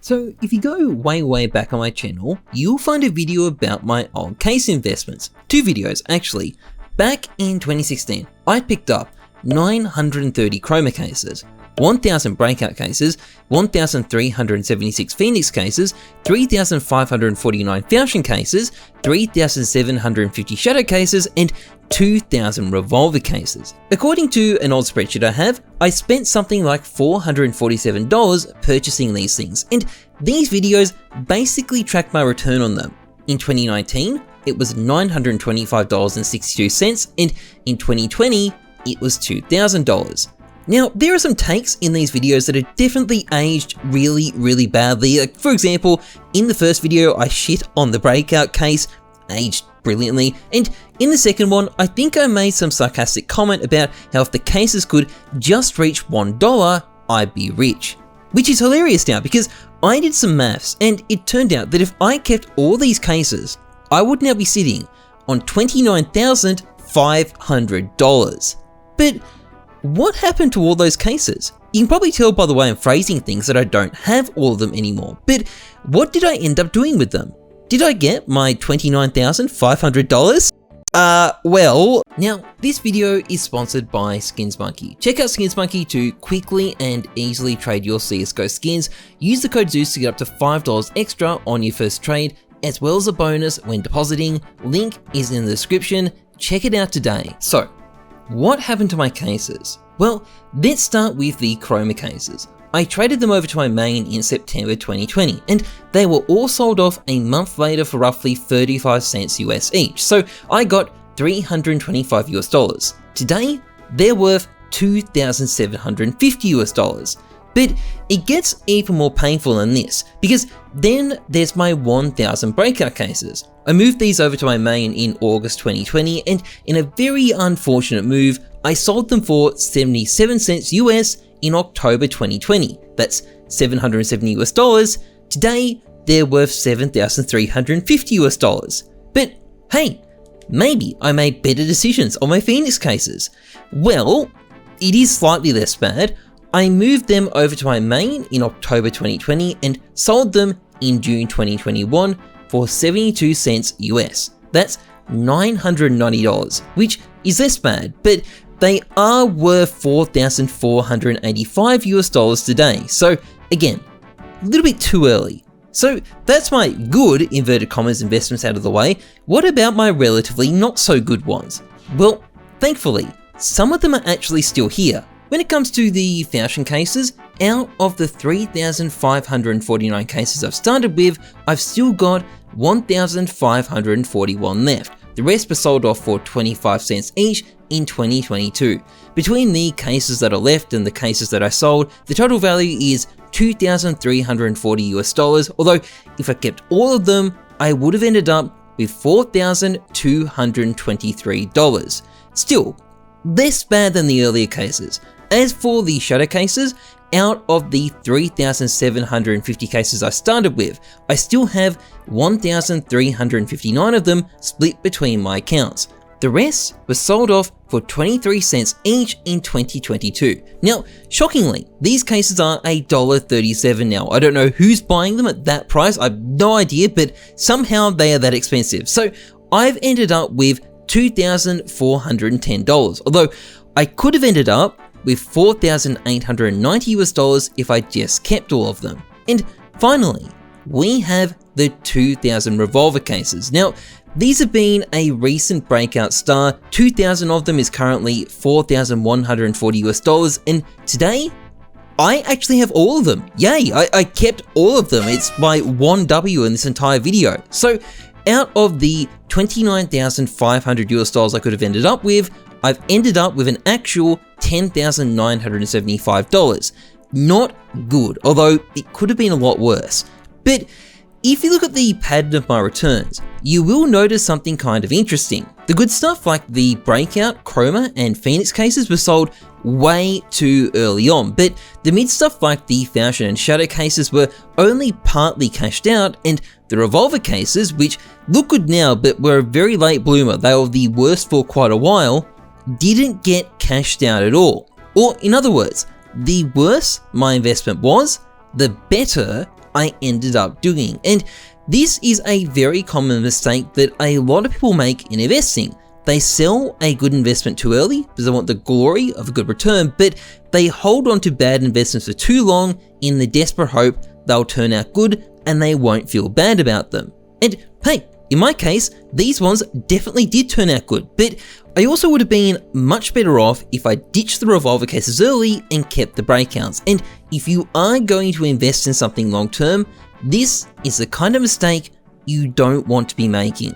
So if you go way back on my channel, you'll find a video about my old case investments. 2 videos actually. Back in 2016, I picked up 930 chroma cases, 1,000 breakout cases, 1,376 Phoenix cases, 3,549 Falchion cases, 3,750 Shadow cases, and 2,000 revolver cases. According to an old spreadsheet I have, I spent something like $447 purchasing these things, and these videos basically track my return on them. In 2019, it was $925.62, and in 2020, it was $2,000. Now, there are some takes in these videos that are definitely aged really badly. Like, for example, in the first video, I shit on the breakout case, aged brilliantly, and in the second one, I think I made some sarcastic comment about how if the cases could just reach $1, I'd be rich. Which is hilarious now, because I did some maths, and it turned out that if I kept all these cases, I would now be sitting on $29,500. But what happened to all those cases? You can probably tell by the way I'm phrasing things that I don't have all of them anymore, but what did I end up doing with them? Did I get my $29,500? Well, now this video is sponsored by SkinsMonkey. Check out SkinsMonkey to quickly and easily trade your CSGO skins. Use the code ZEUS to get up to $5 extra on your first trade, as well as a bonus when depositing. Link is in the description. Check it out today. So, what happened to my cases? Well, let's start with the chroma cases. I traded them over to my main in September 2020, and they were all sold off a month later for roughly 35 cents US each, so I got $325 US. Today, they're worth $2,750 US. But it gets even more painful than this, because then there's my 1,000 breakout cases. I moved these over to my main in August 2020, and in a very unfortunate move, I sold them for 77 cents US in October 2020. That's $770 US. Today, they're worth $7,350 US. But hey, maybe I made better decisions on my Phoenix cases. Well, it is slightly less bad. I moved them over to my main in October 2020 and sold them in June 2021 for 72 cents US. That's $990, which is less bad, but they are worth $4,485 US today. So again, a little bit too early. So that's my good inverted commas investments out of the way. What about my relatively not so good ones? Well, thankfully, some of them are actually still here. When it comes to the Falchion cases, out of the 3,549 cases I've started with, I've still got 1,541 left. The rest were sold off for 25 cents each in 2022. Between the cases that are left and the cases that I sold, the total value is $2,340 US, although if I kept all of them, I would have ended up with $4,223. Still, less bad than the earlier cases. As for the Shadow cases, out of the 3,750 cases I started with, I still have 1,359 of them split between my accounts. The rest were sold off for 23 cents each in 2022. Now, shockingly, these cases are $1.37 now. I don't know who's buying them at that price, I have no idea, but somehow they are that expensive. So I've ended up with $2,410, although I could have ended up with $4,890 US if I just kept all of them. And finally, we have the 2,000 revolver cases. Now, these have been a recent breakout star. 2,000 of them is currently $4,140 US, and today, I actually have all of them. Yay, I kept all of them. It's my 1W in this entire video. So out of the $29,500 US I could have ended up with, I've ended up with an actual $10,975. Not good, although it could have been a lot worse. But if you look at the pattern of my returns, you will notice something kind of interesting. The good stuff like the breakout, chroma, and Phoenix cases were sold way too early on, but the mid stuff like the Falchion and Shadow cases were only partly cashed out, and the revolver cases, which look good now but were a very late bloomer, they were the worst for quite a while, didn't get cashed out at all. Or in other words, the worse my investment was, the better I ended up doing. And this is a very common mistake that a lot of people make in investing. They sell a good investment too early because they want the glory of a good return, but they hold on to bad investments for too long in the desperate hope they'll turn out good and they won't feel bad about them. And hey, in my case, these ones definitely did turn out good, but I also would have been much better off if I ditched the revolver cases early and kept the breakouts. And if you are going to invest in something long term, this is the kind of mistake you don't want to be making.